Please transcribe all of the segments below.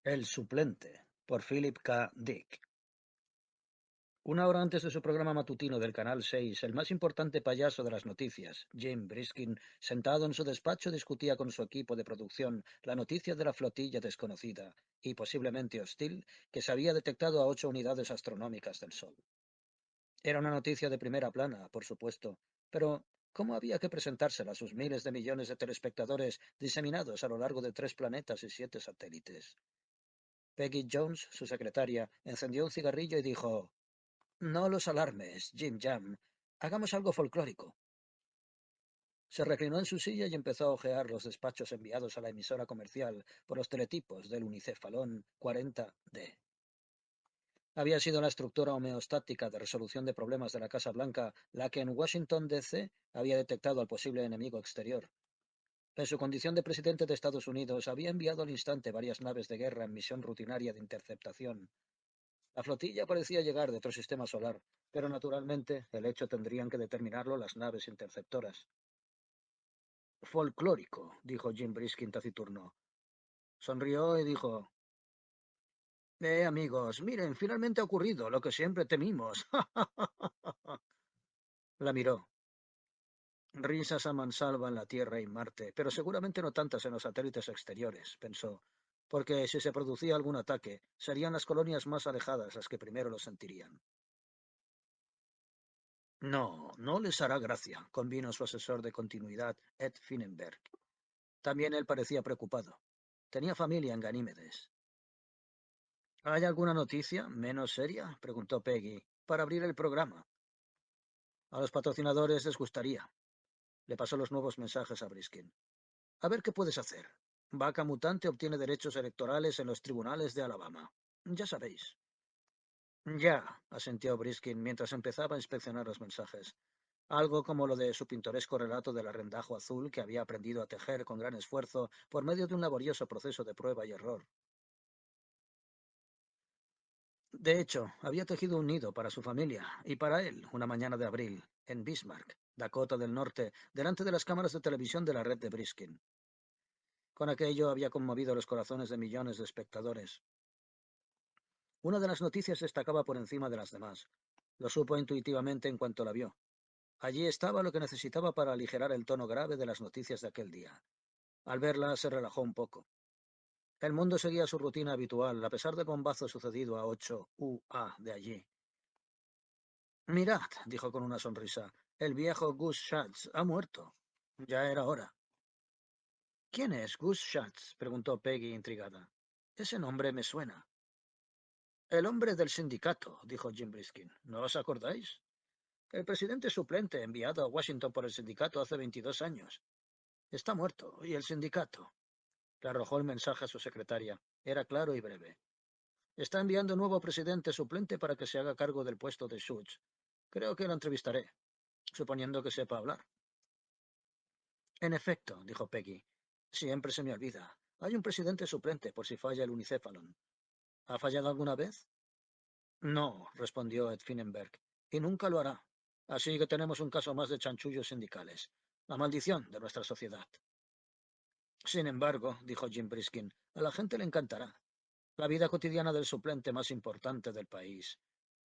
El suplente, por Philip K. Dick. Una hora antes de su programa matutino del Canal 6, el más importante payaso de las noticias, Jim Briskin, sentado en su despacho, discutía con su equipo de producción la noticia de la flotilla desconocida y posiblemente hostil que se había detectado a 8 unidades astronómicas del Sol. Era una noticia de primera plana, por supuesto, pero ¿cómo había que presentársela a sus miles de millones de telespectadores diseminados a lo largo de 3 planetas y 7 satélites? Peggy Jones, su secretaria, encendió un cigarrillo y dijo: No los alarmes, Jim Jam. Hagamos algo folclórico. Se reclinó en su silla y empezó a hojear los despachos enviados a la emisora comercial por los teletipos del unicefalón 40D. Había sido la estructura homeostática de resolución de problemas de la Casa Blanca la que en Washington, D.C. había detectado al posible enemigo exterior. En su condición de presidente de Estados Unidos, había enviado al instante varias naves de guerra en misión rutinaria de interceptación. La flotilla parecía llegar de otro sistema solar, pero naturalmente el hecho tendrían que determinarlo las naves interceptoras. Folclórico, dijo Jim Briskin taciturno. Sonrió y dijo: amigos, miren, finalmente ha ocurrido lo que siempre temimos. La miró. Risas a mansalva en la Tierra y Marte, pero seguramente no tantas en los satélites exteriores, pensó, porque si se producía algún ataque, serían las colonias más alejadas las que primero lo sentirían. No, no les hará gracia, convino su asesor de continuidad, Ed Finnenberg. También él parecía preocupado. Tenía familia en Ganímedes. ¿Hay alguna noticia menos seria?, preguntó Peggy, para abrir el programa. A los patrocinadores les gustaría. Le pasó los nuevos mensajes a Briskin. A ver qué puedes hacer. Vaca Mutante obtiene derechos electorales en los tribunales de Alabama. Ya sabéis. Ya, asintió Briskin mientras empezaba a inspeccionar los mensajes. Algo como lo de su pintoresco relato del arrendajo azul que había aprendido a tejer con gran esfuerzo por medio de un laborioso proceso de prueba y error. De hecho, había tejido un nido para su familia y para él una mañana de abril, en Bismarck, Dakota del Norte, delante de las cámaras de televisión de la red de Briskin. Con aquello había conmovido los corazones de millones de espectadores. Una de las noticias destacaba por encima de las demás. Lo supo intuitivamente en cuanto la vio. Allí estaba lo que necesitaba para aligerar el tono grave de las noticias de aquel día. Al verla se relajó un poco. El mundo seguía su rutina habitual, a pesar del bombazo sucedido a 8 UA de allí. Mirad, dijo con una sonrisa, el viejo Gus Schatz ha muerto. Ya era hora. ¿Quién es Gus Schatz?, preguntó Peggy intrigada. Ese nombre me suena. El hombre del sindicato, dijo Jim Briskin. ¿No os acordáis? El presidente suplente enviado a Washington por el sindicato hace 22 años. Está muerto. ¿Y el sindicato? Le arrojó el mensaje a su secretaria. Era claro y breve. Está enviando un nuevo presidente suplente para que se haga cargo del puesto de Schutz. Creo que lo entrevistaré, suponiendo que sepa hablar. En efecto, dijo Peggy. Siempre se me olvida. Hay un presidente suplente por si falla el unicefalón. ¿Ha fallado alguna vez? No, respondió Ed Finnenberg, y nunca lo hará. Así que tenemos un caso más de chanchullos sindicales. La maldición de nuestra sociedad. Sin embargo, dijo Jim Briskin, a la gente le encantará. La vida cotidiana del suplente más importante del país.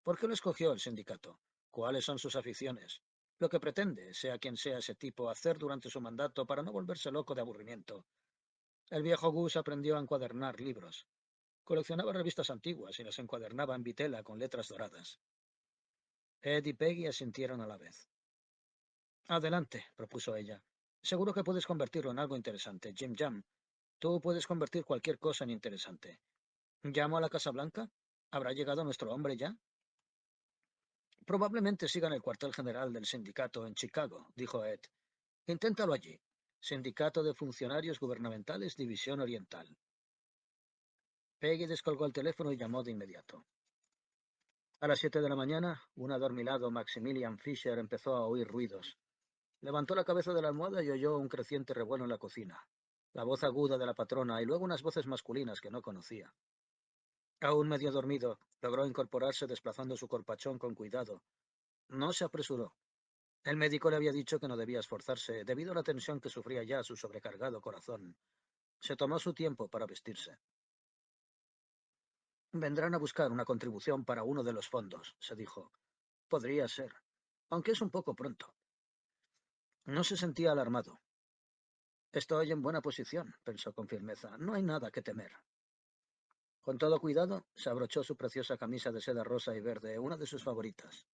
¿Por qué lo escogió el sindicato? ¿Cuáles son sus aficiones? Lo que pretende, sea quien sea ese tipo, hacer durante su mandato para no volverse loco de aburrimiento. El viejo Gus aprendió a encuadernar libros. Coleccionaba revistas antiguas y las encuadernaba en vitela con letras doradas. Ed y Peggy asintieron a la vez. Adelante, propuso ella. Seguro que puedes convertirlo en algo interesante, Jim Jam. Tú puedes convertir cualquier cosa en interesante. ¿Llamo a la Casa Blanca? ¿Habrá llegado nuestro hombre ya? Probablemente siga en el cuartel general del sindicato en Chicago, dijo Ed. Inténtalo allí. Sindicato de Funcionarios Gubernamentales, División Oriental. Peggy descolgó el teléfono y llamó de inmediato. A las 7 de la mañana, un adormilado Maximilian Fisher empezó a oír ruidos. Levantó la cabeza de la almohada y oyó un creciente revuelo en la cocina. La voz aguda de la patrona y luego unas voces masculinas que no conocía. Aún medio dormido, logró incorporarse desplazando su corpachón con cuidado. No se apresuró. El médico le había dicho que no debía esforzarse debido a la tensión que sufría ya su sobrecargado corazón. Se tomó su tiempo para vestirse. Vendrán a buscar una contribución para uno de los fondos, se dijo. Podría ser, aunque es un poco pronto. No se sentía alarmado. Estoy en buena posición, pensó con firmeza. No hay nada que temer. Con todo cuidado, se abrochó su preciosa camisa de seda rosa y verde, una de sus favoritas.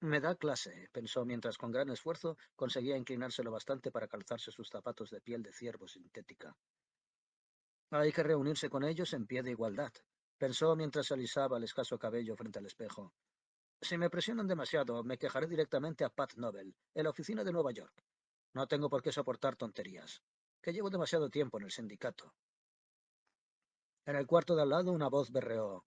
Me da clase, pensó mientras con gran esfuerzo conseguía inclinarse lo bastante para calzarse sus zapatos de piel de ciervo sintética. Hay que reunirse con ellos en pie de igualdad, pensó mientras se alisaba el escaso cabello frente al espejo. Si me presionan demasiado, me quejaré directamente a Pat Nobel, en la oficina de Nueva York. No tengo por qué soportar tonterías, que llevo demasiado tiempo en el sindicato. En el cuarto de al lado una voz berreó.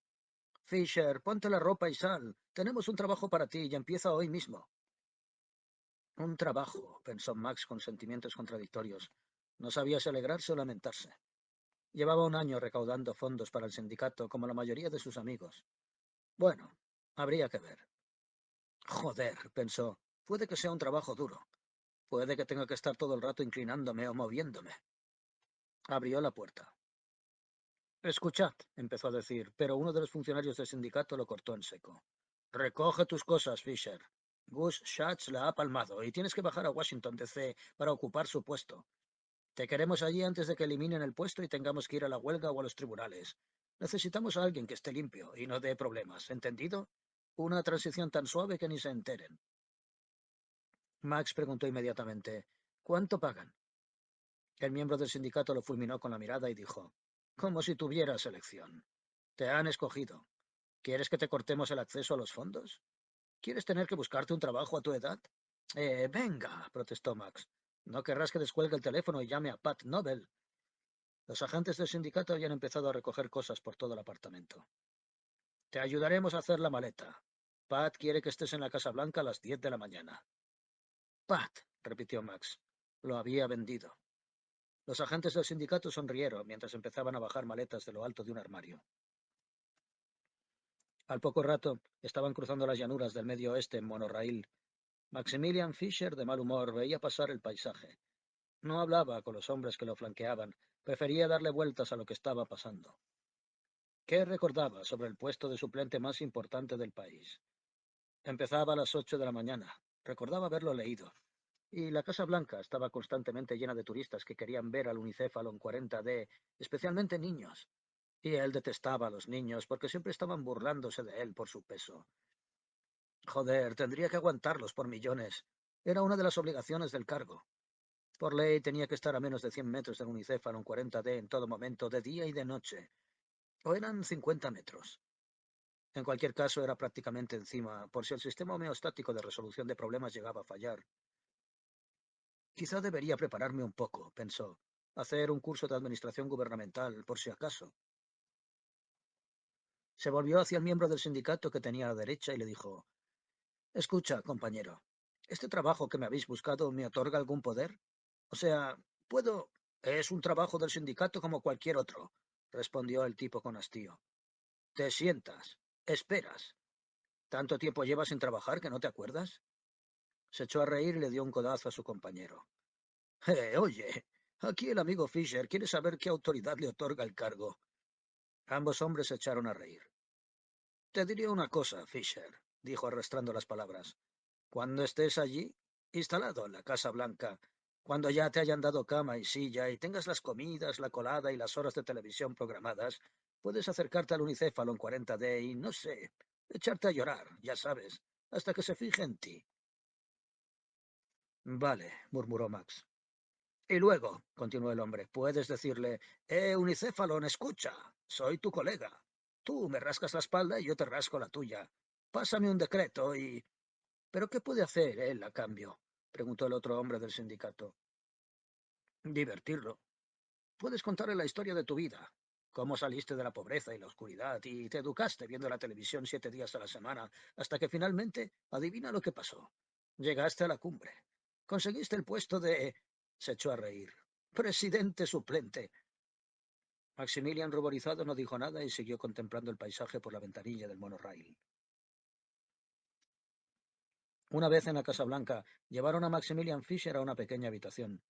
Fisher, ponte la ropa y sal. Tenemos un trabajo para ti y empieza hoy mismo. Un trabajo, pensó Max con sentimientos contradictorios. No sabía si alegrarse o lamentarse. Llevaba un año recaudando fondos para el sindicato, como la mayoría de sus amigos. Bueno, habría que ver. Joder, pensó. Puede que sea un trabajo duro. Puede que tenga que estar todo el rato inclinándome o moviéndome. Abrió la puerta. Escuchad, empezó a decir, pero uno de los funcionarios del sindicato lo cortó en seco. Recoge tus cosas, Fisher. Gus Schatz la ha palmado y tienes que bajar a Washington, D.C. para ocupar su puesto. Te queremos allí antes de que eliminen el puesto y tengamos que ir a la huelga o a los tribunales. Necesitamos a alguien que esté limpio y no dé problemas, ¿entendido? Una transición tan suave que ni se enteren. Max preguntó inmediatamente, ¿cuánto pagan? El miembro del sindicato lo fulminó con la mirada y dijo, como si tuvieras elección. Te han escogido. ¿Quieres que te cortemos el acceso a los fondos? ¿Quieres tener que buscarte un trabajo a tu edad? Venga, protestó Max. No querrás que descuelgue el teléfono y llame a Pat Nobel. Los agentes del sindicato habían empezado a recoger cosas por todo el apartamento. Te ayudaremos a hacer la maleta. Pat quiere que estés en la Casa Blanca a las 10 de la mañana. Pat, repitió Max. Lo había vendido. Los agentes del sindicato sonrieron mientras empezaban a bajar maletas de lo alto de un armario. Al poco rato, estaban cruzando las llanuras del medio oeste en monorraíl. Maximilian Fisher, de mal humor, veía pasar el paisaje. No hablaba con los hombres que lo flanqueaban, prefería darle vueltas a lo que estaba pasando. ¿Qué recordaba sobre el puesto de suplente más importante del país? Empezaba a las 8 de la mañana. Recordaba haberlo leído. Y la Casa Blanca estaba constantemente llena de turistas que querían ver al unicéfalo en 40D, especialmente niños. Y él detestaba a los niños porque siempre estaban burlándose de él por su peso. Joder, tendría que aguantarlos por millones. Era una de las obligaciones del cargo. Por ley tenía que estar a menos de 100 metros del unicéfalo en 40D en todo momento, de día y de noche. O eran 50 metros. En cualquier caso, era prácticamente encima, por si el sistema homeostático de resolución de problemas llegaba a fallar. Quizá debería prepararme un poco, pensó. Hacer un curso de administración gubernamental, por si acaso. Se volvió hacia el miembro del sindicato que tenía a la derecha y le dijo, escucha, compañero, ¿este trabajo que me habéis buscado me otorga algún poder? O sea, puedo... Es un trabajo del sindicato como cualquier otro, respondió el tipo con hastío. Te sientas, esperas. ¿Tanto tiempo llevas sin trabajar que no te acuerdas? Se echó a reír y le dio un codazo a su compañero. Oye, aquí el amigo Fisher quiere saber qué autoridad le otorga el cargo. Ambos hombres se echaron a reír. Te diría una cosa, Fisher, dijo arrastrando las palabras. Cuando estés allí, instalado en la Casa Blanca, cuando ya te hayan dado cama y silla y tengas las comidas, la colada y las horas de televisión programadas, puedes acercarte al unicéfalo en 40D y, no sé, echarte a llorar, ya sabes, hasta que se fije en ti. Vale, murmuró Max. Y luego, continuó el hombre, puedes decirle, unicéfalon, escucha, soy tu colega. Tú me rascas la espalda y yo te rasco la tuya. Pásame un decreto y... ¿Pero qué puede hacer él a cambio? Preguntó el otro hombre del sindicato. Divertirlo. Puedes contarle la historia de tu vida, cómo saliste de la pobreza y la oscuridad y te educaste viendo la televisión 7 días a la semana, hasta que finalmente, adivina lo que pasó. Llegaste a la cumbre. Conseguiste el puesto de... Se echó a reír. Presidente suplente. Maximilian, ruborizado, no dijo nada y siguió contemplando el paisaje por la ventanilla del monorraíl. Una vez en la Casa Blanca, llevaron a Maximilian Fisher a una pequeña habitación.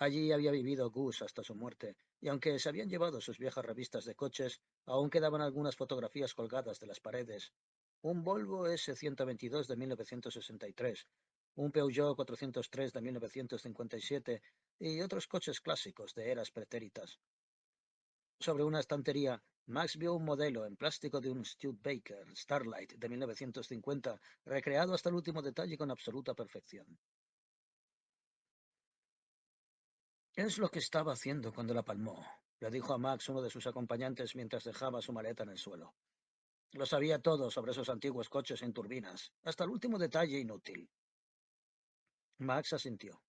Allí había vivido Gus hasta su muerte, y aunque se habían llevado sus viejas revistas de coches, aún quedaban algunas fotografías colgadas de las paredes. Un Volvo S-122 de 1963, un Peugeot 403 de 1957 y otros coches clásicos de eras pretéritas. Sobre una estantería, Max vio un modelo en plástico de un Studebaker Starlight de 1950, recreado hasta el último detalle con absoluta perfección. Es lo que estaba haciendo cuando la palmó, le dijo a Max uno de sus acompañantes mientras dejaba su maleta en el suelo. Lo sabía todo sobre esos antiguos coches sin turbinas, hasta el último detalle inútil. Max asintió.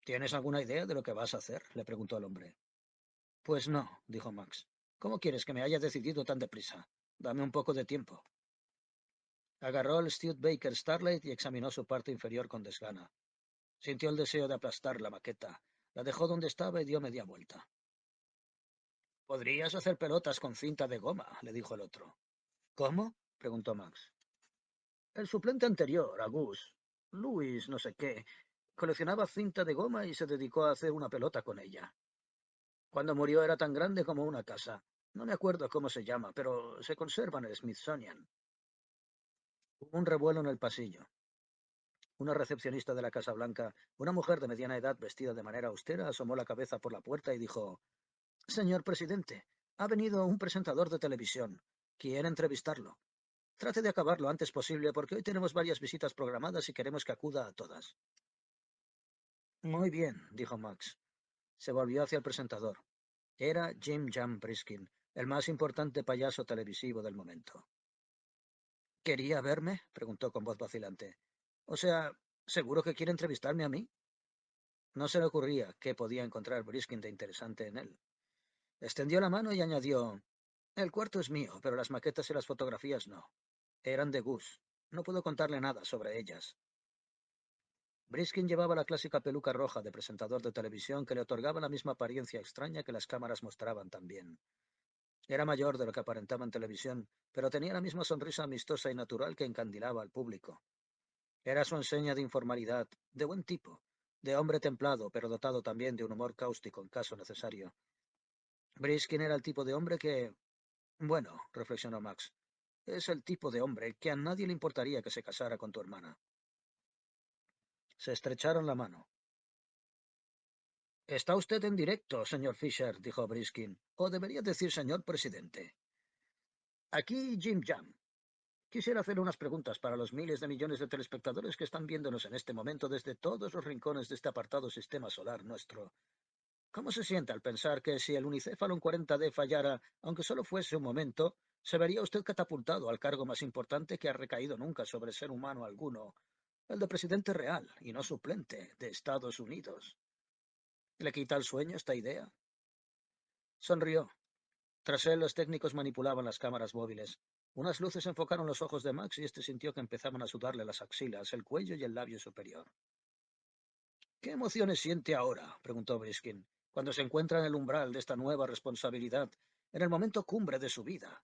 ¿Tienes alguna idea de lo que vas a hacer?, le preguntó el hombre. Pues no, dijo Max. ¿Cómo quieres que me haya decidido tan deprisa? Dame un poco de tiempo. Agarró el Studebaker Starlight y examinó su parte inferior con desgana. Sintió el deseo de aplastar la maqueta. La dejó donde estaba y dio media vuelta. Podrías hacer pelotas con cinta de goma, le dijo el otro. ¿Cómo?, preguntó Max. El suplente anterior, a Gus, Louis no sé qué, coleccionaba cinta de goma y se dedicó a hacer una pelota con ella. Cuando murió era tan grande como una casa. No me acuerdo cómo se llama, pero se conserva en el Smithsonian. Hubo un revuelo en el pasillo. Una recepcionista de la Casa Blanca, una mujer de mediana edad vestida de manera austera, asomó la cabeza por la puerta y dijo: Señor presidente, ha venido un presentador de televisión. Quiere entrevistarlo. Trate de acabar lo antes posible porque hoy tenemos varias visitas programadas y queremos que acuda a todas. Muy bien, dijo Max. Se volvió hacia el presentador. Era Jim Jam Briskin, el más importante payaso televisivo del momento. ¿Quería verme?, preguntó con voz vacilante. O sea, ¿seguro que quiere entrevistarme a mí? No se le ocurría qué podía encontrar Briskin de interesante en él. Extendió la mano y añadió: El cuarto es mío, pero las maquetas y las fotografías no. Eran de Gus. No puedo contarle nada sobre ellas. Briskin llevaba la clásica peluca roja de presentador de televisión que le otorgaba la misma apariencia extraña que las cámaras mostraban también. Era mayor de lo que aparentaba en televisión, pero tenía la misma sonrisa amistosa y natural que encandilaba al público. Era su enseña de informalidad, de buen tipo, de hombre templado, pero dotado también de un humor cáustico en caso necesario. Briskin era el tipo de hombre que... Bueno, reflexionó Max, es el tipo de hombre que a nadie le importaría que se casara con tu hermana. Se estrecharon la mano. Está usted en directo, señor Fisher, dijo Briskin, o debería decir señor presidente. Aquí Jim Jam. Quisiera hacer unas preguntas para los miles de millones de telespectadores que están viéndonos en este momento desde todos los rincones de este apartado sistema solar nuestro. ¿Cómo se siente al pensar que si el unicéfalo 40D fallara, aunque solo fuese un momento, se vería usted catapultado al cargo más importante que ha recaído nunca sobre ser humano alguno, el de presidente real y no suplente de Estados Unidos? ¿Le quita el sueño esta idea? Sonrió. Tras él, los técnicos manipulaban las cámaras móviles. Unas luces enfocaron los ojos de Max y este sintió que empezaban a sudarle las axilas, el cuello y el labio superior. ¿Qué emociones siente ahora?, preguntó Briskin, cuando se encuentra en el umbral de esta nueva responsabilidad, en el momento cumbre de su vida.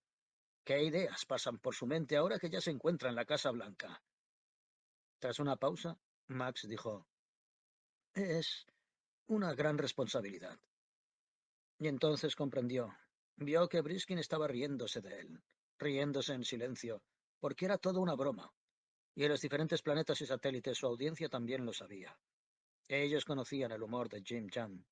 ¿Qué ideas pasan por su mente ahora que ya se encuentra en la Casa Blanca? Tras una pausa, Max dijo: Es una gran responsabilidad. Y entonces comprendió. Vio que Briskin estaba riéndose de él, riéndose en silencio, porque era todo una broma. Y en los diferentes planetas y satélites su audiencia también lo sabía. Ellos conocían el humor de Jim Jam.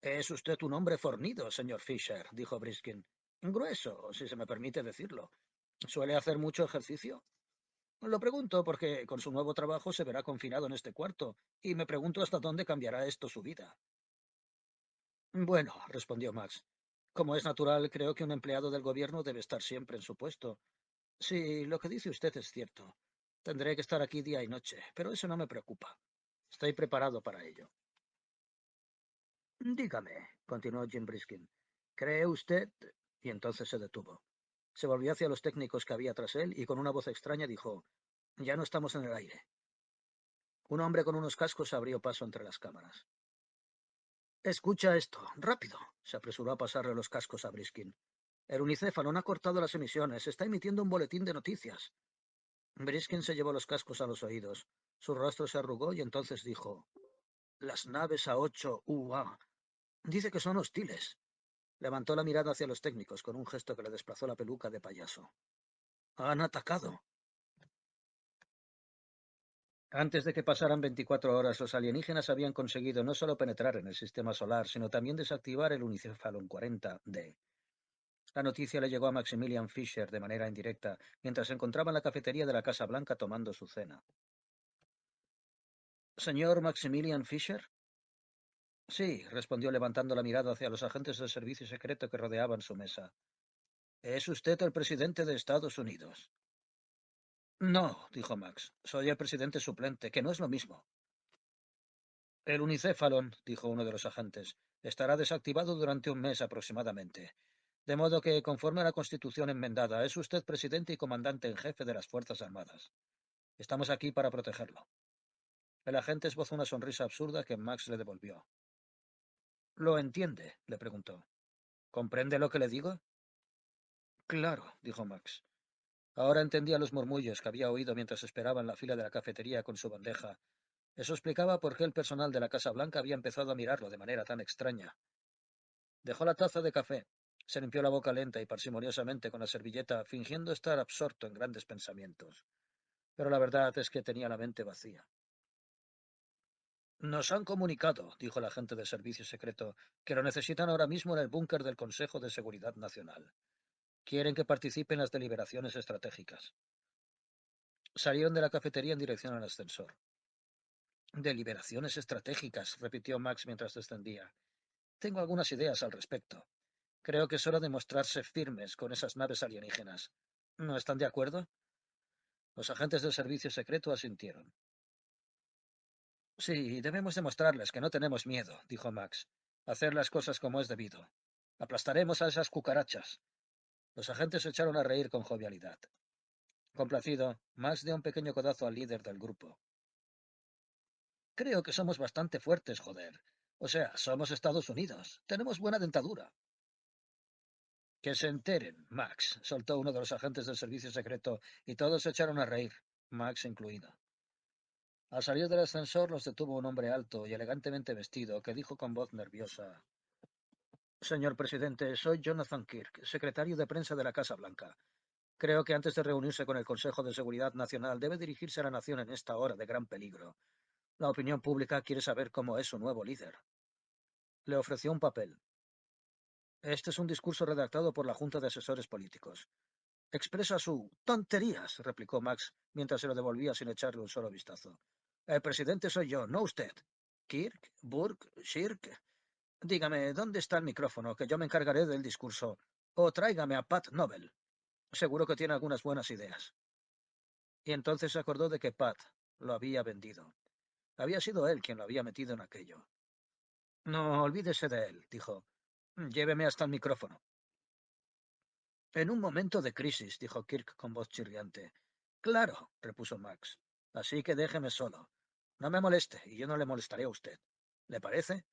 Es usted un hombre fornido, señor Fisher, dijo Briskin. Grueso, si se me permite decirlo. ¿Suele hacer mucho ejercicio? Lo pregunto porque con su nuevo trabajo se verá confinado en este cuarto, y me pregunto hasta dónde cambiará esto su vida. Bueno, respondió Max. Como es natural, creo que un empleado del gobierno debe estar siempre en su puesto. Sí, lo que dice usted es cierto. Tendré que estar aquí día y noche, pero eso no me preocupa. Estoy preparado para ello. Dígame, continuó Jim Briskin, ¿cree usted? Y entonces se detuvo. Se volvió hacia los técnicos que había tras él y con una voz extraña dijo: Ya no estamos en el aire. Un hombre con unos cascos abrió paso entre las cámaras. Escucha esto, rápido. Se apresuró a pasarle los cascos a Briskin. El unicéfalo no ha cortado las emisiones, está emitiendo un boletín de noticias. Briskin se llevó los cascos a los oídos. Su rostro se arrugó y entonces dijo: Las naves A8 UA. Dice que son hostiles. Levantó la mirada hacia los técnicos con un gesto que le desplazó la peluca de payaso. Han atacado. Antes de que pasaran 24 horas, los alienígenas habían conseguido no solo penetrar en el sistema solar, sino también desactivar el Unicefalon 40D. La noticia le llegó a Maximilian Fisher de manera indirecta, mientras se encontraba en la cafetería de la Casa Blanca tomando su cena. ¿Señor Maximilian Fisher? Sí, respondió levantando la mirada hacia los agentes del servicio secreto que rodeaban su mesa. ¿Es usted el presidente de Estados Unidos? No, dijo Max. Soy el presidente suplente, que no es lo mismo. El unicéfalon, dijo uno de los agentes, estará desactivado durante un mes aproximadamente. De modo que, conforme a la Constitución enmendada, es usted presidente y comandante en jefe de las Fuerzas Armadas. Estamos aquí para protegerlo. El agente esbozó una sonrisa absurda que Max le devolvió. ¿Lo entiende? Le preguntó. ¿Comprende lo que le digo? Claro, dijo Max. Ahora entendía los murmullos que había oído mientras esperaba en la fila de la cafetería con su bandeja. Eso explicaba por qué el personal de la Casa Blanca había empezado a mirarlo de manera tan extraña. Dejó la taza de café, se limpió la boca lenta y parsimoniosamente con la servilleta, fingiendo estar absorto en grandes pensamientos. Pero la verdad es que tenía la mente vacía. Nos han comunicado, dijo el agente de servicio secreto, que lo necesitan ahora mismo en el búnker del Consejo de Seguridad Nacional. Quieren que participe en las deliberaciones estratégicas. Salieron de la cafetería en dirección al ascensor. Deliberaciones estratégicas, repitió Max mientras descendía. Tengo algunas ideas al respecto. Creo que es hora de mostrarse firmes con esas naves alienígenas. ¿No están de acuerdo? Los agentes del servicio secreto asintieron. Sí, debemos demostrarles que no tenemos miedo, dijo Max. Hacer las cosas como es debido. Aplastaremos a esas cucarachas. Los agentes se echaron a reír con jovialidad. Complacido, Max dio un pequeño codazo al líder del grupo. Creo que somos bastante fuertes, joder. O sea, somos Estados Unidos. Tenemos buena dentadura. Que se enteren, Max, soltó uno de los agentes del servicio secreto, y todos se echaron a reír, Max incluido. Al salir del ascensor los detuvo un hombre alto y elegantemente vestido que dijo con voz nerviosa: Señor presidente, soy Jonathan Kirk, secretario de prensa de la Casa Blanca. Creo que antes de reunirse con el Consejo de Seguridad Nacional debe dirigirse a la nación en esta hora de gran peligro. La opinión pública quiere saber cómo es su nuevo líder. Le ofreció un papel. Este es un discurso redactado por la Junta de Asesores Políticos. Expresa su tonterías, replicó Max, mientras se lo devolvía sin echarle un solo vistazo. El presidente soy yo, no usted. Kirk, Burke, Shirk. Dígame, ¿dónde está el micrófono? Que yo me encargaré del discurso. O tráigame a Pat Nobel. Seguro que tiene algunas buenas ideas. Y entonces se acordó de que Pat lo había vendido. Había sido él quien lo había metido en aquello. No, olvídese de él, dijo. Lléveme hasta el micrófono. En un momento de crisis, dijo Kirk con voz chirriante. Claro, repuso Max. Así que déjeme solo. No me moleste, y yo no le molestaré a usted. ¿Le parece?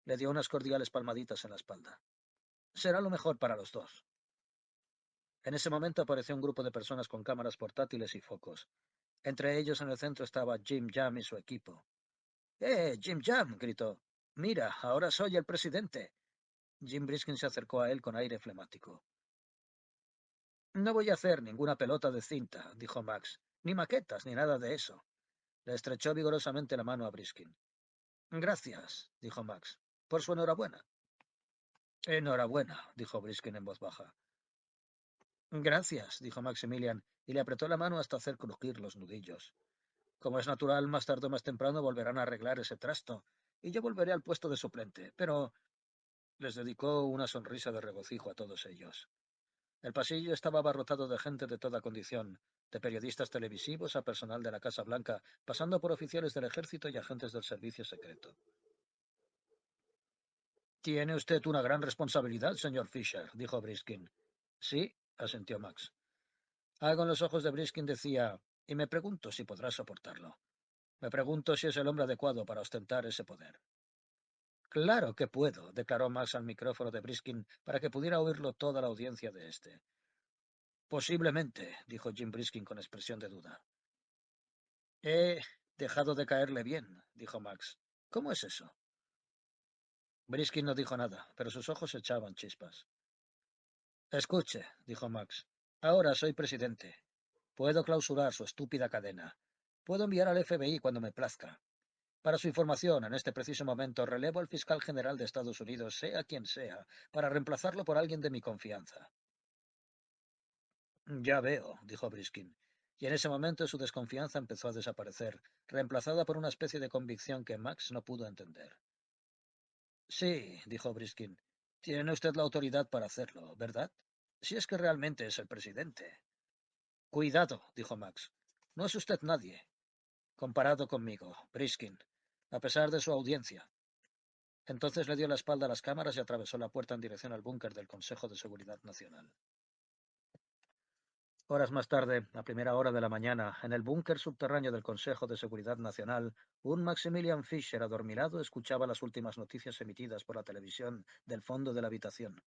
Le dio unas cordiales palmaditas en la espalda. Será lo mejor para los dos. En ese momento apareció un grupo de personas con cámaras portátiles y focos. Entre ellos en el centro estaba Jim Jam y su equipo. Jim Jam! Gritó. Mira, ahora soy el presidente. Jim Briskin se acercó a él con aire flemático. No voy a hacer ninguna pelota de cinta, dijo Max. Ni maquetas, ni nada de eso. Le estrechó vigorosamente la mano a Briskin. Gracias, dijo Max. Por su enhorabuena. Enhorabuena, dijo Briskin en voz baja. Gracias, dijo Maximilian, y le apretó la mano hasta hacer crujir los nudillos. Como es natural, más tarde o más temprano volverán a arreglar ese trasto, y yo volveré al puesto de suplente, pero les dedicó una sonrisa de regocijo a todos ellos. El pasillo estaba abarrotado de gente de toda condición, de periodistas televisivos a personal de la Casa Blanca, pasando por oficiales del ejército y agentes del servicio secreto. Tiene usted una gran responsabilidad, señor Fisher, dijo Briskin. Sí, asintió Max. Algo en los ojos de Briskin decía, y me pregunto si podrá soportarlo. Me pregunto si es el hombre adecuado para ostentar ese poder. Claro que puedo, declaró Max al micrófono de Briskin para que pudiera oírlo toda la audiencia de este. Posiblemente, dijo Jim Briskin con expresión de duda. He dejado de caerle bien, dijo Max. ¿Cómo es eso? Briskin no dijo nada, pero sus ojos echaban chispas. Escuche, dijo Max. Ahora soy presidente. Puedo clausurar su estúpida cadena. Puedo enviar al FBI cuando me plazca. Para su información, en este preciso momento relevo al fiscal general de Estados Unidos, sea quien sea, para reemplazarlo por alguien de mi confianza. Ya veo, dijo Briskin. Y en ese momento su desconfianza empezó a desaparecer, reemplazada por una especie de convicción que Max no pudo entender. Sí, dijo Briskin. Tiene usted la autoridad para hacerlo, ¿verdad? Si es que realmente es el presidente. Cuidado, dijo Max. No es usted nadie, comparado conmigo, Briskin, a pesar de su audiencia. Entonces le dio la espalda a las cámaras y atravesó la puerta en dirección al búnker del Consejo de Seguridad Nacional. Horas más tarde, a primera hora de la mañana, en el búnker subterráneo del Consejo de Seguridad Nacional, un Maximilian Fischer adormilado escuchaba las últimas noticias emitidas por la televisión del fondo de la habitación.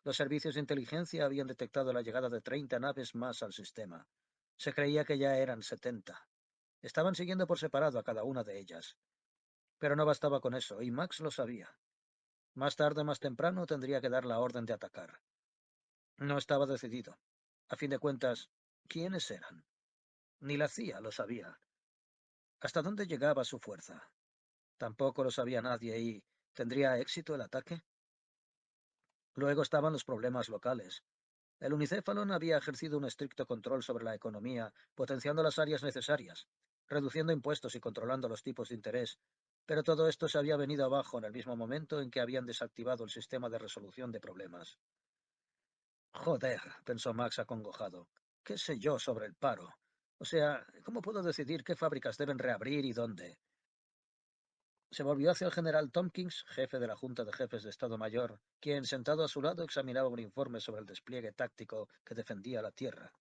Los servicios de inteligencia habían detectado la llegada de 30 naves más al sistema. Se creía que ya eran 70. Estaban siguiendo por separado a cada una de ellas. Pero no bastaba con eso, y Max lo sabía. Más tarde, más temprano, tendría que dar la orden de atacar. No estaba decidido. A fin de cuentas, ¿quiénes eran? Ni la CIA lo sabía. ¿Hasta dónde llegaba su fuerza? Tampoco lo sabía nadie y ¿tendría éxito el ataque? Luego estaban los problemas locales. El unicéfalon había ejercido un estricto control sobre la economía, potenciando las áreas necesarias, reduciendo impuestos y controlando los tipos de interés, pero todo esto se había venido abajo en el mismo momento en que habían desactivado el sistema de resolución de problemas. Joder, pensó Max acongojado. ¿Qué sé yo sobre el paro? O sea, ¿cómo puedo decidir qué fábricas deben reabrir y dónde? Se volvió hacia el general Tompkins, jefe de la Junta de Jefes de Estado Mayor, quien, sentado a su lado, examinaba un informe sobre el despliegue táctico que defendía la Tierra.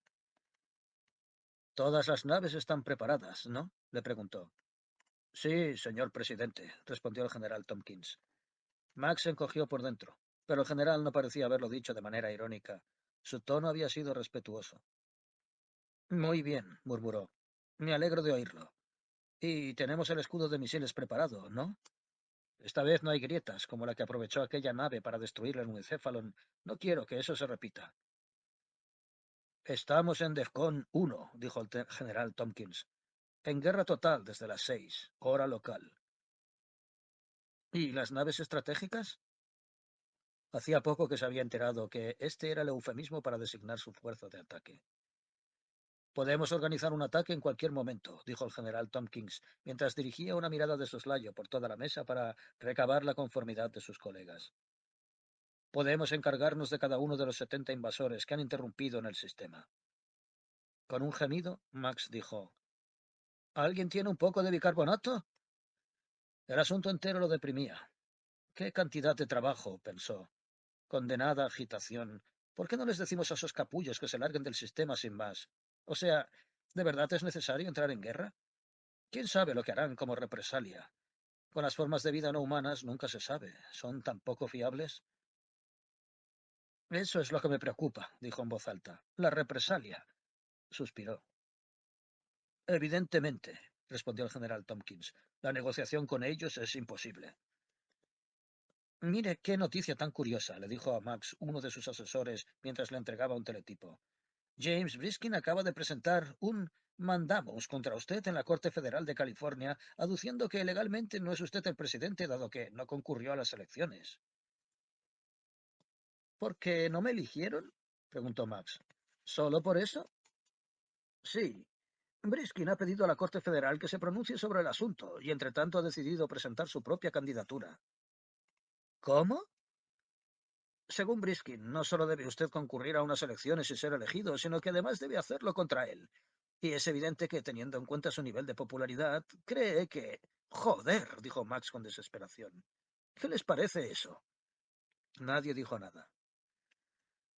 Todas las naves están preparadas, ¿no? Le preguntó. Sí, señor presidente, respondió el general Tompkins. Max se encogió por dentro, pero el general no parecía haberlo dicho de manera irónica. Su tono había sido respetuoso. Muy bien, murmuró. Me alegro de oírlo. Y tenemos el escudo de misiles preparado, ¿no? Esta vez no hay grietas, como la que aprovechó aquella nave para destruir el Nucéfalon. No quiero que eso se repita. Estamos en DEFCON 1, dijo el general Tompkins. En guerra total desde las 6, hora local. ¿Y las naves estratégicas? Hacía poco que se había enterado que este era el eufemismo para designar su fuerza de ataque. Podemos organizar un ataque en cualquier momento, dijo el general Tompkins, mientras dirigía una mirada de soslayo por toda la mesa para recabar la conformidad de sus colegas. Podemos encargarnos de cada uno de los 70 invasores que han interrumpido en el sistema. Con un gemido, Max dijo, ¿alguien tiene un poco de bicarbonato? El asunto entero lo deprimía. ¿Qué cantidad de trabajo? Pensó. Condenada agitación. ¿Por qué no les decimos a esos capullos que se larguen del sistema sin más? O sea, ¿de verdad es necesario entrar en guerra? ¿Quién sabe lo que harán como represalia? Con las formas de vida no humanas nunca se sabe. ¿Son tan poco fiables? Eso es lo que me preocupa, dijo en voz alta. La represalia. Suspiró. Evidentemente, respondió el general Tompkins. La negociación con ellos es imposible. Mire qué noticia tan curiosa, le dijo a Max uno de sus asesores mientras le entregaba un teletipo. James Briskin acaba de presentar un mandamus contra usted en la Corte Federal de California, aduciendo que legalmente no es usted el presidente, dado que no concurrió a las elecciones. ¿Por qué no me eligieron? Preguntó Max. ¿Solo por eso? Sí. Briskin ha pedido a la Corte Federal que se pronuncie sobre el asunto y, entre tanto, ha decidido presentar su propia candidatura. ¿Cómo? Según Briskin, no solo debe usted concurrir a unas elecciones y ser elegido, sino que además debe hacerlo contra él. Y es evidente que, teniendo en cuenta su nivel de popularidad, cree que... Joder, dijo Max con desesperación. ¿Qué les parece eso? Nadie dijo nada.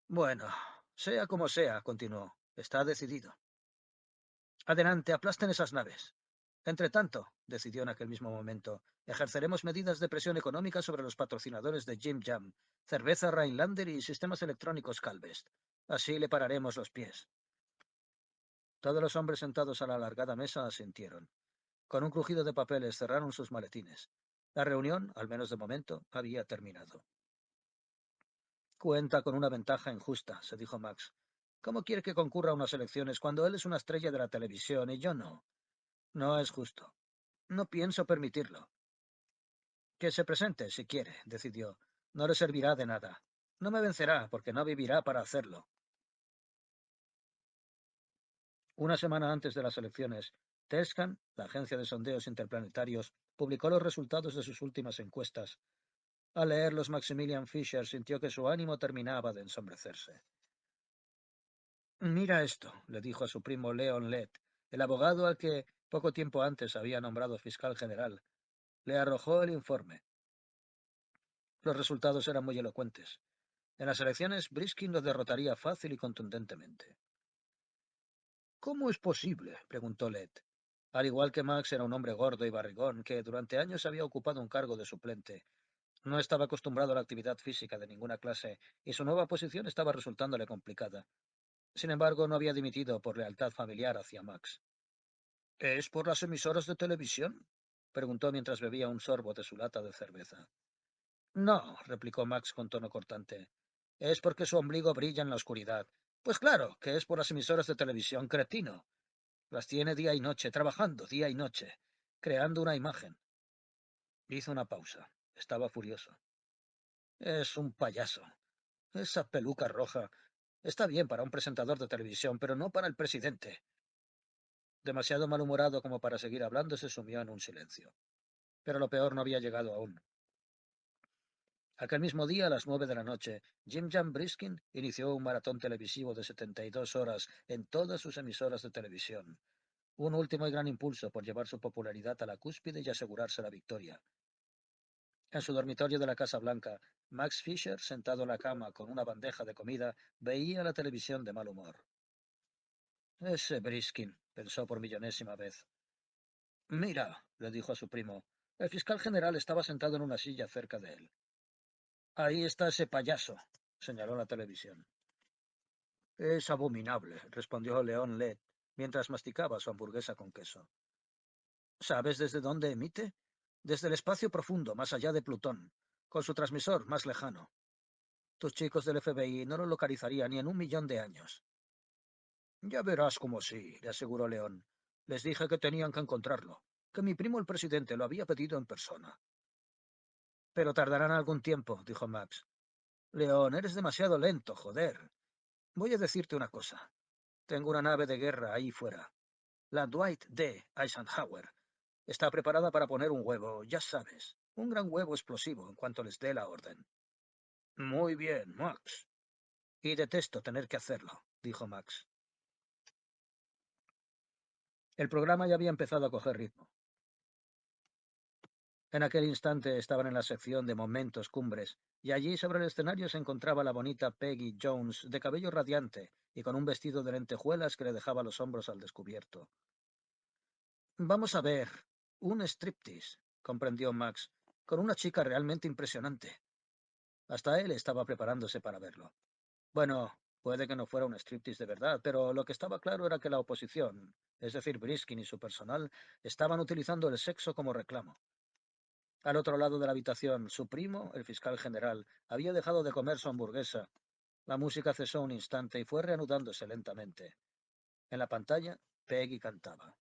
Bueno, sea como sea, continuó, está decidido. Adelante, aplasten esas naves. Entre tanto, decidió en aquel mismo momento, ejerceremos medidas de presión económica sobre los patrocinadores de Jim Jam, cerveza Rhinelander y sistemas electrónicos Calvest. Así le pararemos los pies. Todos los hombres sentados a la alargada mesa asintieron. Con un crujido de papeles cerraron sus maletines. La reunión, al menos de momento, había terminado. Cuenta con una ventaja injusta, se dijo Max. ¿Cómo quiere que concurra a unas elecciones cuando él es una estrella de la televisión y yo no? No es justo. No pienso permitirlo. Que se presente, si quiere, decidió. No le servirá de nada. No me vencerá, porque no vivirá para hacerlo. Una semana antes de las elecciones, Tescan, la agencia de sondeos interplanetarios, publicó los resultados de sus últimas encuestas. Al leerlos, Maximilian Fisher sintió que su ánimo terminaba de ensombrecerse. Mira esto, le dijo a su primo Leon Lett, el abogado al que poco tiempo antes había nombrado fiscal general. Le arrojó el informe. Los resultados eran muy elocuentes. En las elecciones, Briskin lo derrotaría fácil y contundentemente. ¿Cómo es posible? Preguntó Lett. Al igual que Max era un hombre gordo y barrigón que durante años había ocupado un cargo de suplente. No estaba acostumbrado a la actividad física de ninguna clase y su nueva posición estaba resultándole complicada. Sin embargo, no había dimitido por lealtad familiar hacia Max. ¿Es por las emisoras de televisión? Preguntó mientras bebía un sorbo de su lata de cerveza. No, replicó Max con tono cortante. Es porque su ombligo brilla en la oscuridad. Pues claro, que es por las emisoras de televisión, cretino. Las tiene día y noche, trabajando día y noche, creando una imagen. Hizo una pausa. Estaba furioso. Es un payaso. Esa peluca roja. Está bien para un presentador de televisión, pero no para el presidente. Demasiado malhumorado como para seguir hablando, se sumió en un silencio. Pero lo peor no había llegado aún. Aquel mismo día, a las 9 de la noche, Jim Jan Briskin inició un maratón televisivo de 72 horas en todas sus emisoras de televisión. Un último y gran impulso por llevar su popularidad a la cúspide y asegurarse la victoria. En su dormitorio de la Casa Blanca, Max Fisher, sentado en la cama con una bandeja de comida, veía la televisión de mal humor. Ese Briskin, pensó por millonésima vez. Mira, le dijo a su primo, el fiscal general estaba sentado en una silla cerca de él. Ahí está ese payaso, señaló la televisión. Es abominable, respondió León Lett, mientras masticaba su hamburguesa con queso. ¿Sabes desde dónde emite? Desde el espacio profundo, más allá de Plutón, con su transmisor más lejano. Tus chicos del FBI no lo localizarían ni en 1 millón de años. Ya verás cómo sí, le aseguró León. Les dije que tenían que encontrarlo, que mi primo el presidente lo había pedido en persona. Pero tardarán algún tiempo, dijo Max. León, eres demasiado lento, joder. Voy a decirte una cosa. Tengo una nave de guerra ahí fuera. La Dwight D. Eisenhower. Está preparada para poner un huevo, ya sabes. Un gran huevo explosivo en cuanto les dé la orden. Muy bien, Max. Y detesto tener que hacerlo, dijo Max. El programa ya había empezado a coger ritmo. En aquel instante estaban en la sección de momentos cumbres, y allí sobre el escenario se encontraba la bonita Peggy Jones, de cabello radiante y con un vestido de lentejuelas que le dejaba los hombros al descubierto. Vamos a ver, un striptease, comprendió Max, con una chica realmente impresionante. Hasta él estaba preparándose para verlo. Bueno, puede que no fuera un striptease de verdad, pero lo que estaba claro era que la oposición, es decir, Briskin y su personal, estaban utilizando el sexo como reclamo. Al otro lado de la habitación, su primo, el fiscal general, había dejado de comer su hamburguesa. La música cesó un instante y fue reanudándose lentamente. En la pantalla, Peggy cantaba.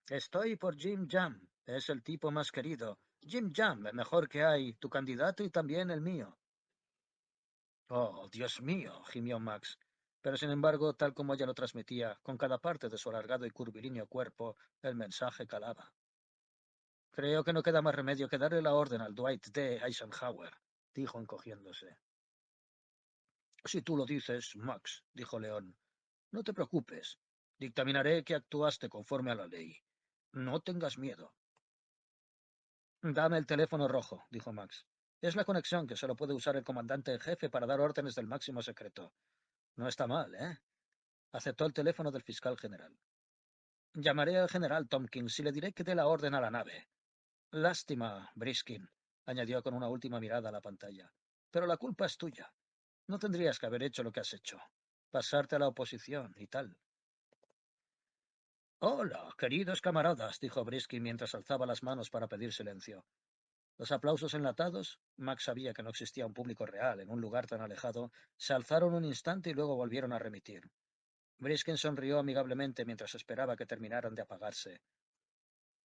Estoy por Jim Jam. Es el tipo más querido. Jim Jam, el mejor que hay, tu candidato y también el mío. Oh, Dios mío, gimió Max. Pero sin embargo, tal como ella lo transmitía, con cada parte de su alargado y curvilíneo cuerpo, el mensaje calaba. Creo que no queda más remedio que darle la orden al Dwight D. Eisenhower, dijo encogiéndose. Si tú lo dices, Max, dijo León, no te preocupes. Dictaminaré que actuaste conforme a la ley. No tengas miedo. Dame el teléfono rojo, dijo Max. Es la conexión que solo puede usar el comandante en jefe para dar órdenes del máximo secreto. No está mal, ¿eh? Aceptó el teléfono del fiscal general. Llamaré al general Tompkins y le diré que dé la orden a la nave. Lástima, Briskin, añadió con una última mirada a la pantalla. Pero la culpa es tuya. No tendrías que haber hecho lo que has hecho. Pasarte a la oposición y tal. Hola, queridos camaradas, dijo Briskin mientras alzaba las manos para pedir silencio. Los aplausos enlatados, Max sabía que no existía un público real en un lugar tan alejado, se alzaron un instante y luego volvieron a remitir. Briskin sonrió amigablemente mientras esperaba que terminaran de apagarse.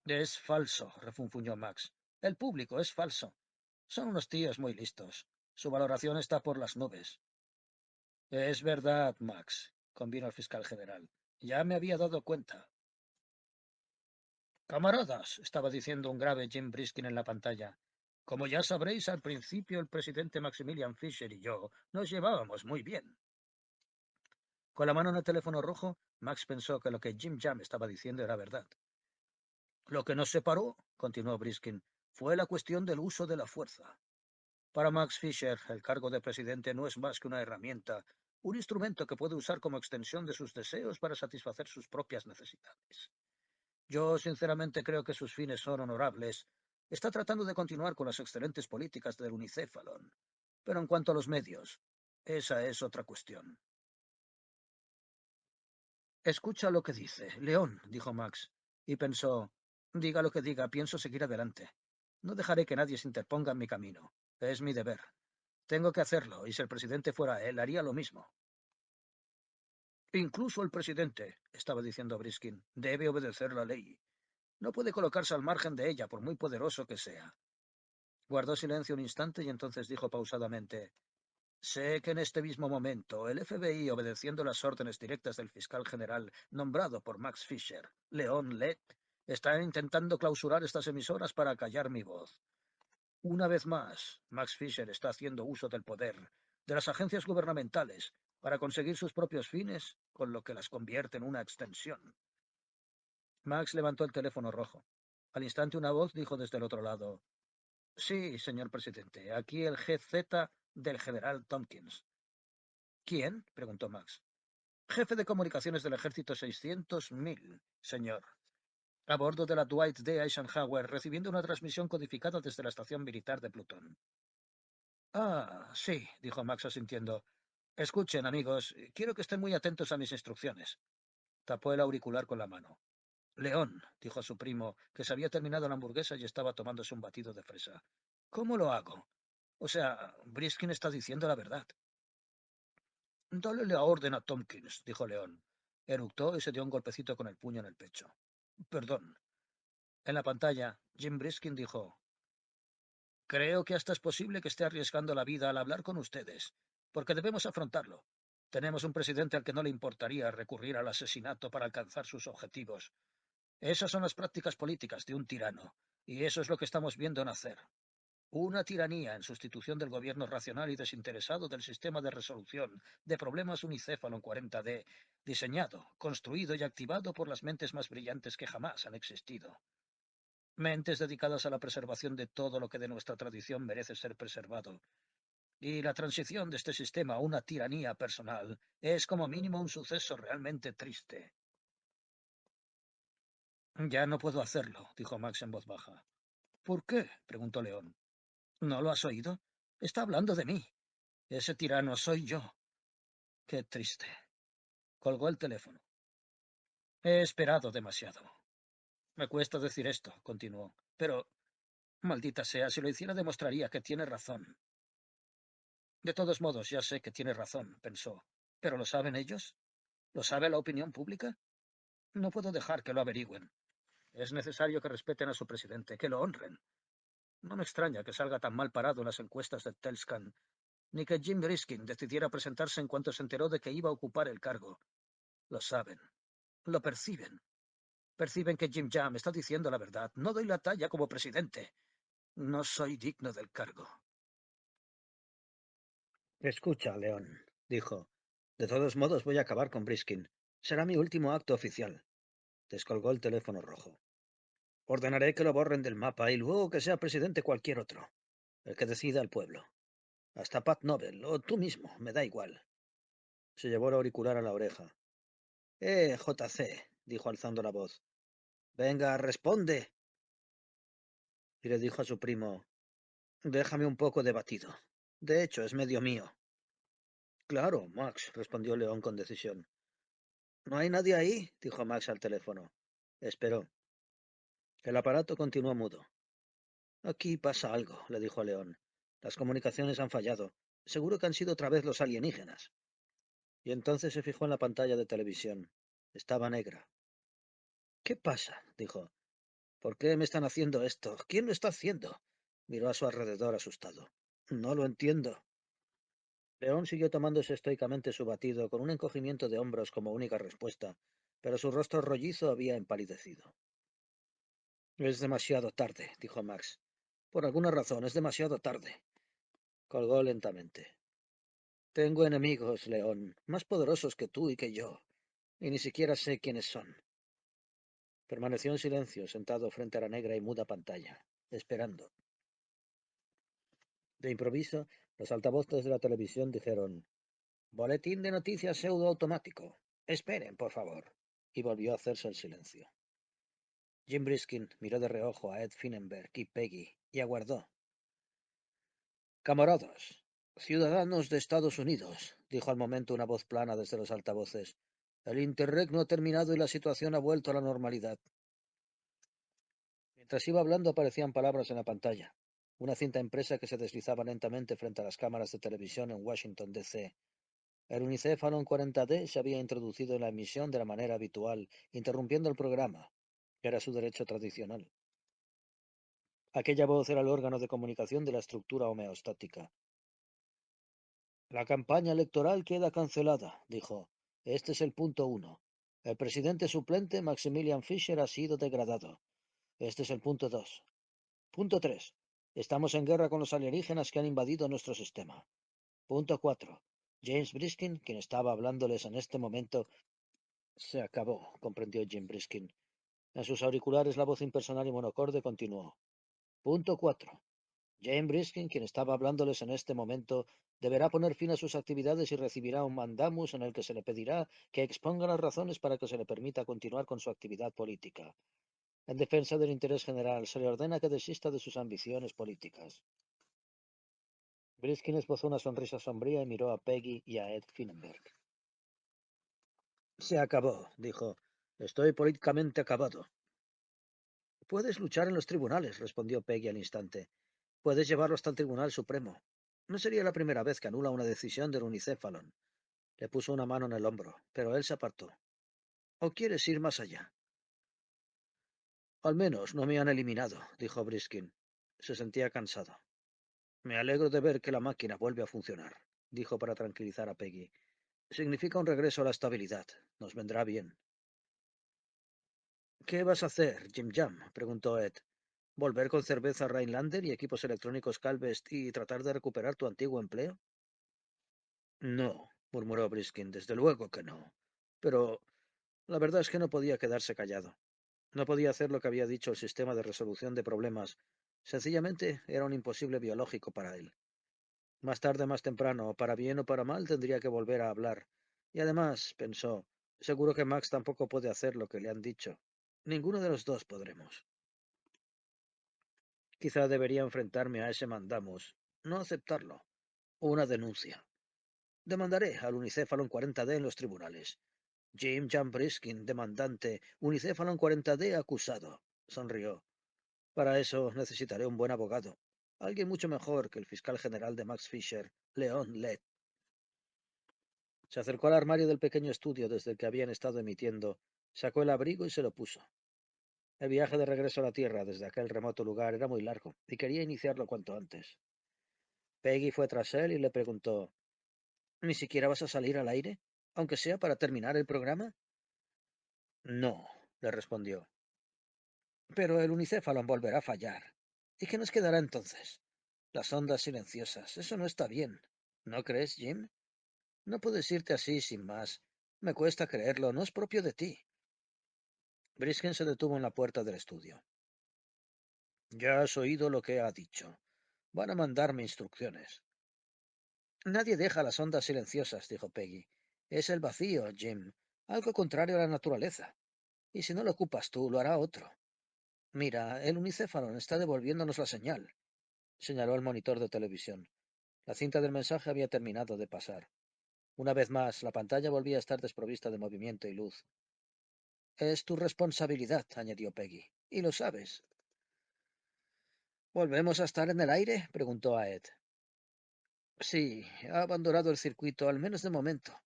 Es falso, refunfuñó Max. El público es falso. Son unos tíos muy listos. Su valoración está por las nubes. Es verdad, Max, convino el fiscal general. Ya me había dado cuenta. Camaradas, estaba diciendo un grave Jim Briskin en la pantalla. Como ya sabréis, al principio el presidente Maximilian Fisher y yo nos llevábamos muy bien. Con la mano en el teléfono rojo, Max pensó que lo que Jim Jam estaba diciendo era verdad. Lo que nos separó, continuó Briskin, fue la cuestión del uso de la fuerza. Para Max Fisher, el cargo de presidente no es más que una herramienta, un instrumento que puede usar como extensión de sus deseos para satisfacer sus propias necesidades. Yo sinceramente creo que sus fines son honorables. Está tratando de continuar con las excelentes políticas del unicéfalon. Pero en cuanto a los medios, esa es otra cuestión. Escucha lo que dice. León, dijo Max, y pensó, diga lo que diga, pienso seguir adelante. No dejaré que nadie se interponga en mi camino. Es mi deber. Tengo que hacerlo, y si el presidente fuera él, haría lo mismo. Incluso el presidente, estaba diciendo Briskin, debe obedecer la ley. No puede colocarse al margen de ella, por muy poderoso que sea. Guardó silencio un instante y entonces dijo pausadamente, sé que en este mismo momento el FBI, obedeciendo las órdenes directas del fiscal general nombrado por Max Fisher, León Lett, está intentando clausurar estas emisoras para callar mi voz. Una vez más, Max Fisher está haciendo uso del poder, de las agencias gubernamentales, para conseguir sus propios fines, con lo que las convierte en una extensión. Max levantó el teléfono rojo. Al instante una voz dijo desde el otro lado, sí, señor presidente, aquí el GZ del general Tompkins. ¿Quién? Preguntó Max. Jefe de comunicaciones del ejército 600.000, señor. A bordo de la Dwight D. Eisenhower, recibiendo una transmisión codificada desde la estación militar de Plutón. Ah, sí, dijo Max asintiendo. Escuchen, amigos, quiero que estén muy atentos a mis instrucciones. Tapó el auricular con la mano. León, dijo a su primo, que se había terminado la hamburguesa y estaba tomándose un batido de fresa. ¿Cómo lo hago? O sea, Briskin está diciendo la verdad. Dale la orden a Tompkins, dijo León. Eructó y se dio un golpecito con el puño en el pecho. Perdón. En la pantalla, Jim Briskin dijo, creo que hasta es posible que esté arriesgando la vida al hablar con ustedes, porque debemos afrontarlo. Tenemos un presidente al que no le importaría recurrir al asesinato para alcanzar sus objetivos. Esas son las prácticas políticas de un tirano, y eso es lo que estamos viendo nacer. Una tiranía en sustitución del gobierno racional y desinteresado del sistema de resolución de problemas unicéfalo 40D, diseñado, construido y activado por las mentes más brillantes que jamás han existido. Mentes dedicadas a la preservación de todo lo que de nuestra tradición merece ser preservado. Y la transición de este sistema a una tiranía personal es como mínimo un suceso realmente triste. Ya no puedo hacerlo, dijo Max en voz baja. ¿Por qué? Preguntó León. ¿No lo has oído? Está hablando de mí. Ese tirano soy yo. Qué triste. Colgó el teléfono. He esperado demasiado. Me cuesta decir esto, continuó. Pero, maldita sea, si lo hiciera demostraría que tiene razón. De todos modos, ya sé que tiene razón, pensó. ¿Pero lo saben ellos? ¿Lo sabe la opinión pública? No puedo dejar que lo averigüen. Es necesario que respeten a su presidente, que lo honren. No me extraña que salga tan mal parado en las encuestas de Telscan, ni que Jim Briskin decidiera presentarse en cuanto se enteró de que iba a ocupar el cargo. Lo saben. Lo perciben. Perciben que Jim Jam está diciendo la verdad. No doy la talla como presidente. No soy digno del cargo. Escucha, León, dijo. De todos modos voy a acabar con Briskin. Será mi último acto oficial. Descolgó el teléfono rojo. Ordenaré que lo borren del mapa y luego que sea presidente cualquier otro. El que decida el pueblo. Hasta Pat Nobel, o tú mismo, me da igual. Se llevó el auricular a la oreja. JC, dijo alzando la voz. Venga, responde. Y le dijo a su primo, déjame un poco de batido. De hecho, es medio mío. Claro, Max, respondió León con decisión. ¿No hay nadie ahí? Dijo Max al teléfono. Esperó. El aparato continuó mudo. Aquí pasa algo, le dijo a León. Las comunicaciones han fallado. Seguro que han sido otra vez los alienígenas. Y entonces se fijó en la pantalla de televisión. Estaba negra. ¿Qué pasa? Dijo. ¿Por qué me están haciendo esto? ¿Quién lo está haciendo? Miró a su alrededor asustado. No lo entiendo. León siguió tomándose estoicamente su batido, con un encogimiento de hombros como única respuesta, pero su rostro rollizo había empalidecido. Es demasiado tarde, dijo Max. Por alguna razón, es demasiado tarde. Colgó lentamente. Tengo enemigos, León, más poderosos que tú y que yo, y ni siquiera sé quiénes son. Permaneció en silencio, sentado frente a la negra y muda pantalla, esperando. De improviso, los altavoces de la televisión dijeron: Boletín de noticias pseudo-automático. Esperen, por favor. Y volvió a hacerse el silencio. Jim Briskin miró de reojo a Ed Finnenberg y Peggy y aguardó. Camaradas, ciudadanos de Estados Unidos, dijo al momento una voz plana desde los altavoces. El interregno ha terminado y la situación ha vuelto a la normalidad. Mientras iba hablando aparecían palabras en la pantalla. Una cinta impresa que se deslizaba lentamente frente a las cámaras de televisión en Washington, D.C. El unicéfalo 40D se había introducido en la emisión de la manera habitual, interrumpiendo el programa, que era su derecho tradicional. Aquella voz era el órgano de comunicación de la estructura homeostática. La campaña electoral queda cancelada, dijo. Este es el punto 1. El presidente suplente Maximilian Fischer ha sido degradado. Este es el punto 2. Punto 3. Estamos en guerra con los alienígenas que han invadido nuestro sistema. Punto 4. James Briskin, quien estaba hablándoles en este momento, se acabó, comprendió Jim Briskin. En sus auriculares la voz impersonal y monocorde continuó. Punto 4. Jane Briskin, quien estaba hablándoles en este momento, deberá poner fin a sus actividades y recibirá un mandamus en el que se le pedirá que exponga las razones para que se le permita continuar con su actividad política. En defensa del interés general, se le ordena que desista de sus ambiciones políticas. Briskin esbozó una sonrisa sombría y miró a Peggy y a Ed Finnenberg. Se acabó, dijo. Estoy políticamente acabado. Puedes luchar en los tribunales, respondió Peggy al instante. Puedes llevarlo hasta el Tribunal Supremo. No sería la primera vez que anula una decisión del unicéfalon. Le puso una mano en el hombro, pero él se apartó. ¿O quieres ir más allá? Al menos no me han eliminado, dijo Briskin. Se sentía cansado. Me alegro de ver que la máquina vuelve a funcionar, dijo para tranquilizar a Peggy. Significa un regreso a la estabilidad. Nos vendrá bien. ¿Qué vas a hacer, Jim Jam? Preguntó Ed. ¿Volver con cerveza Rhinelander y equipos electrónicos Calvest y tratar de recuperar tu antiguo empleo? No, murmuró Briskin, desde luego que no. Pero la verdad es que no podía quedarse callado. No podía hacer lo que había dicho el sistema de resolución de problemas. Sencillamente era un imposible biológico para él. Más tarde, más temprano, para bien o para mal, tendría que volver a hablar. Y además, pensó, seguro que Max tampoco puede hacer lo que le han dicho. Ninguno de los dos podremos. Quizá debería enfrentarme a ese mandamos, no aceptarlo. Una denuncia. Demandaré al Unicefalon 40D en los tribunales. Jim Jan Briskin, demandante. Unicefalon 40D acusado. Sonrió. Para eso necesitaré un buen abogado. Alguien mucho mejor que el fiscal general de Max Fisher, Leon Lett. Se acercó al armario del pequeño estudio desde el que habían estado emitiendo, sacó el abrigo y se lo puso. El viaje de regreso a la Tierra desde aquel remoto lugar era muy largo y quería iniciarlo cuanto antes. Peggy fue tras él y le preguntó: ¿Ni siquiera vas a salir al aire? ¿Aunque sea para terminar el programa? No, le respondió. Pero el unicéfalo volverá a fallar. ¿Y qué nos quedará entonces? Las ondas silenciosas. Eso no está bien. ¿No crees, Jim? No puedes irte así sin más. Me cuesta creerlo. No es propio de ti. Briskin se detuvo en la puerta del estudio. Ya has oído lo que ha dicho. Van a mandarme instrucciones. Nadie deja las ondas silenciosas, dijo Peggy. Es el vacío, Jim. Algo contrario a la naturaleza. Y si no lo ocupas tú, lo hará otro. Mira, el unicéfalo está devolviéndonos la señal, señaló el monitor de televisión. La cinta del mensaje había terminado de pasar. Una vez más, la pantalla volvía a estar desprovista de movimiento y luz. Es tu responsabilidad, añadió Peggy. Y lo sabes. ¿Volvemos a estar en el aire? Preguntó a Ed. Sí, ha abandonado el circuito, al menos de momento.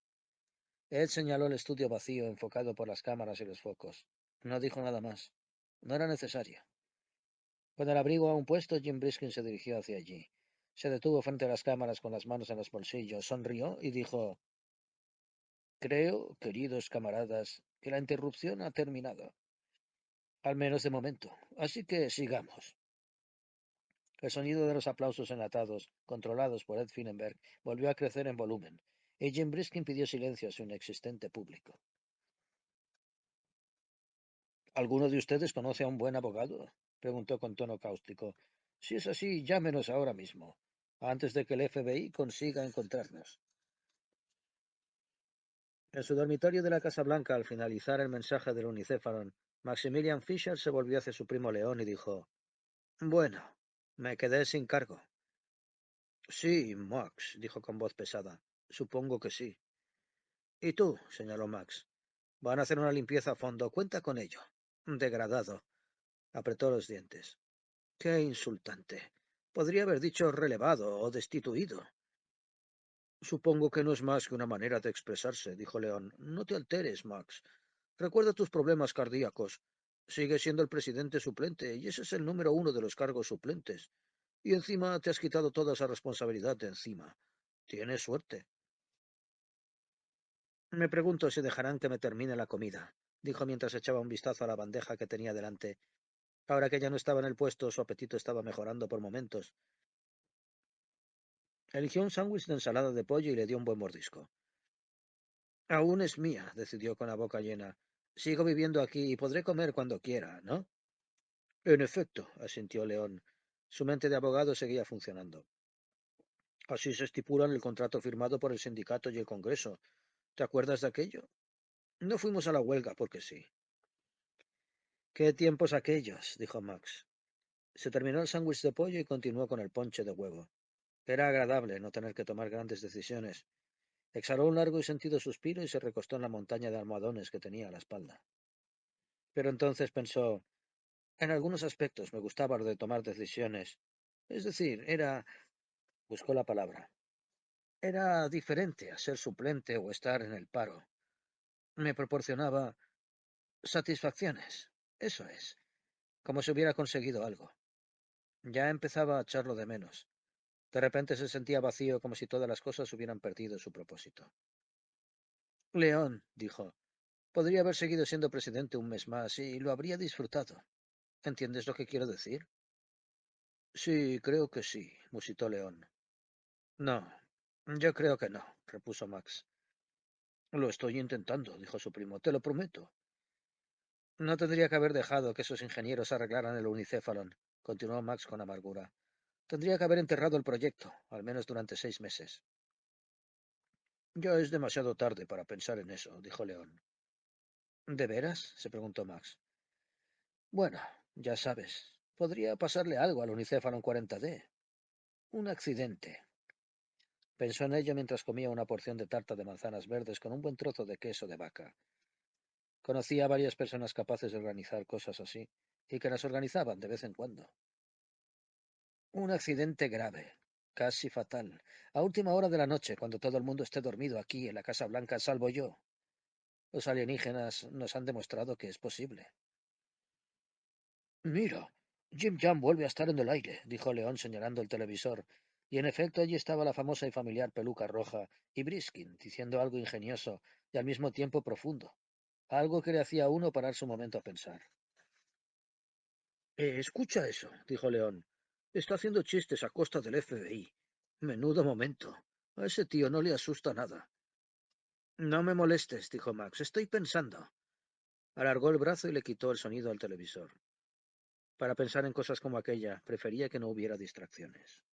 Ed señaló el estudio vacío, enfocado por las cámaras y los focos. No dijo nada más. No era necesario. Con el abrigo aún puesto, Jim Briskin se dirigió hacia allí. Se detuvo frente a las cámaras con las manos en los bolsillos, sonrió y dijo: Creo, queridos camaradas, que la interrupción ha terminado. Al menos de momento. Así que sigamos. El sonido de los aplausos enlatados, controlados por Ed Finnenberg, volvió a crecer en volumen, y Jim Briskin pidió silencio a su inexistente público. ¿Alguno de ustedes conoce a un buen abogado? Preguntó con tono cáustico. Si es así, llámenos ahora mismo, antes de que el FBI consiga encontrarnos. En su dormitorio de la Casa Blanca, al finalizar el mensaje del unicéfalon, Maximilian Fisher se volvió hacia su primo León y dijo: Bueno, me quedé sin cargo. Sí, Max, dijo con voz pesada. Supongo que sí. ¿Y tú? Señaló Max. Van a hacer una limpieza a fondo. Cuenta con ello. Degradado. Apretó los dientes. Qué insultante. Podría haber dicho relevado o destituido. Supongo que no es más que una manera de expresarse, dijo León. No te alteres, Max. Recuerda tus problemas cardíacos. Sigues siendo el presidente suplente, y ese es el número uno de los cargos suplentes. Y encima te has quitado toda esa responsabilidad de encima. Tienes suerte. Me pregunto si dejarán que me termine la comida, dijo mientras echaba un vistazo a la bandeja que tenía delante. Ahora que ya no estaba en el puesto, su apetito estaba mejorando por momentos. Eligió un sándwich de ensalada de pollo y le dio un buen mordisco. Aún es mía, decidió con la boca llena. Sigo viviendo aquí y podré comer cuando quiera, ¿no? En efecto, asintió León. Su mente de abogado seguía funcionando. Así se estipula en el contrato firmado por el sindicato y el Congreso. ¿Te acuerdas de aquello? No fuimos a la huelga porque sí. ¿Qué tiempos aquellos? Dijo Max. Se terminó el sándwich de pollo y continuó con el ponche de huevo. Era agradable no tener que tomar grandes decisiones. Exhaló un largo y sentido suspiro y se recostó en la montaña de almohadones que tenía a la espalda. Pero entonces pensó: en algunos aspectos me gustaba lo de tomar decisiones. Es decir, buscó la palabra. Era diferente a ser suplente o estar en el paro. Me proporcionaba satisfacciones. Eso es, como si hubiera conseguido algo. Ya empezaba a echarlo de menos. De repente se sentía vacío, como si todas las cosas hubieran perdido su propósito. León, dijo, podría haber seguido siendo presidente un mes más y lo habría disfrutado. ¿Entiendes lo que quiero decir? Sí, creo que sí, musitó León. No, yo creo que no, repuso Max. Lo estoy intentando, dijo su primo, te lo prometo. No tendría que haber dejado que esos ingenieros arreglaran el unicéfalon, continuó Max con amargura. Tendría que haber enterrado el proyecto, al menos durante 6 meses. Ya es demasiado tarde para pensar en eso, dijo León. ¿De veras? Se preguntó Max. Bueno, ya sabes, podría pasarle algo al unicéfalon 40D. Un accidente. Pensó en ello mientras comía una porción de tarta de manzanas verdes con un buen trozo de queso de vaca. Conocía a varias personas capaces de organizar cosas así, y que las organizaban de vez en cuando. Un accidente grave, casi fatal, a última hora de la noche, cuando todo el mundo esté dormido aquí en la Casa Blanca, salvo yo. Los alienígenas nos han demostrado que es posible. Mira, Jim Jam vuelve a estar en el aire, dijo León señalando el televisor, y en efecto allí estaba la famosa y familiar peluca roja, y Briskin, diciendo algo ingenioso y al mismo tiempo profundo, algo que le hacía a uno parar su momento a pensar. Escucha eso, dijo León. Está haciendo chistes a costa del FBI. Menudo momento. A ese tío no le asusta nada. No me molestes, dijo Max. Estoy pensando. Alargó el brazo y le quitó el sonido al televisor. Para pensar en cosas como aquella, prefería que no hubiera distracciones.